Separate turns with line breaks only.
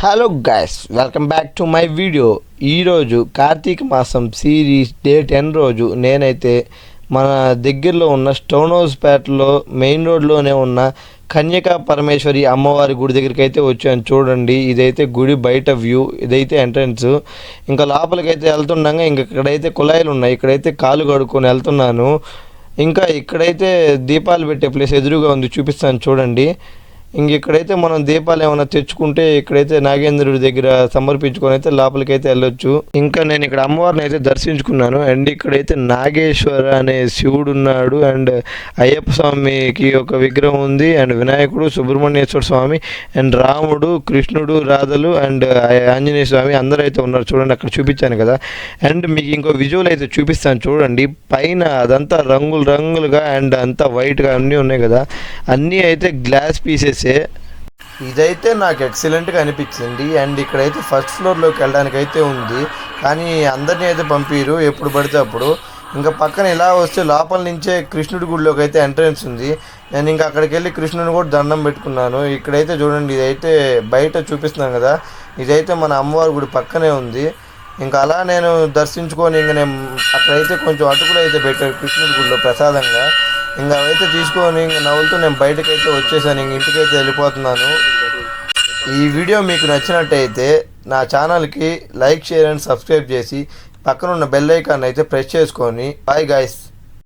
Hello guys, welcome back to my video. ఈరోజు కార్తీక మాసం series day 10 రోజు నేనైతే మన దగ్గరలో ఉన్న స్టోన్ హౌస్ పేటలో మెయిన్ రోడ్లోనే ఉన్న కన్యకా పరమేశ్వరి అమ్మవారి గుడి దగ్గరికి అయితే వచ్చాను. చూడండి, ఇదైతే గుడి బయట వ్యూ, ఇదైతే ఎంట్రన్స్. ఇంకా లోపలికైతే వెళ్తుండగా ఇక్కడైతే కుళాయిలు ఉన్నాయి, ఇక్కడైతే కాలు కడుక్కొని వెళ్తున్నాను. ఇంకా ఇక్కడైతే దీపాలు పెట్టే ప్లేస్ ఎదురుగా ఉంది, చూపిస్తాను చూడండి. ఇక్కడైతే మనం దీపాలు ఏమైనా తెచ్చుకుంటే ఇక్కడైతే నాగేంద్రుడి దగ్గర సమర్పించుకొని అయితే లోపలికైతే వెళ్ళొచ్చు. ఇంకా నేను ఇక్కడ అమ్మవారిని అయితే దర్శించుకున్నాను. అండ్ ఇక్కడైతే నాగేశ్వర అనే శివుడు ఉన్నాడు, అండ్ అయ్యప్ప స్వామికి ఒక విగ్రహం ఉంది, అండ్ వినాయకుడు, సుబ్రహ్మణ్యేశ్వర స్వామి, అండ్ రాముడు, కృష్ణుడు, రాధలు, అండ్ ఆంజనేయ స్వామి అందరూ అయితే ఉన్నారు. చూడండి, అక్కడ చూపించాను కదా. అండ్ మీకు ఇంకో విజువల్ అయితే చూపిస్తాను చూడండి. పైన అదంతా రంగులు రంగులుగా అండ్ అంతా వైట్గా అన్నీ ఉన్నాయి కదా, అన్నీ అయితే గ్లాస్ పీసెస్. ఇదైతే నాకు ఎక్సలెంట్గా అనిపించింది. అండ్ ఇక్కడైతే ఫస్ట్ ఫ్లోర్లోకి వెళ్ళడానికి అయితే ఉంది, కానీ అందరినీ అయితే పంపిరు ఎప్పుడు పడితే అప్పుడు. ఇంకా పక్కన ఇలా వస్తే లోపల నుంచే కృష్ణుడి గుడిలోకి అయితే ఎంట్రన్స్ ఉంది. నేను ఇంకా అక్కడికి వెళ్ళి కృష్ణుని కూడా దండం పెట్టుకున్నాను. ఇక్కడైతే చూడండి, ఇదైతే బయట చూపిస్తున్నాను కదా, ఇదైతే మన అమ్మవారి గుడి పక్కనే ఉంది. ఇంకా అలా నేను దర్శించుకొని ఇంకా నేను అక్కడైతే కొంచెం అటుకులు అయితే పెట్టారు కృష్ణుడి గుడిలో ప్రసాదంగా. ఇంకా అవైతే తీసుకొని ఇంకా నవ్వులతో నేను బయటకైతే వచ్చేసాను, ఇంక ఇంటికైతే వెళ్ళిపోతున్నాను. ఈ వీడియో మీకు నచ్చినట్టయితే నా ఛానల్కి లైక్, షేర్ అండ్ సబ్స్క్రైబ్ చేసి పక్కన ఉన్న బెల్ ఐకాన్ అయితే ప్రెస్ చేసుకొని. Bye guys.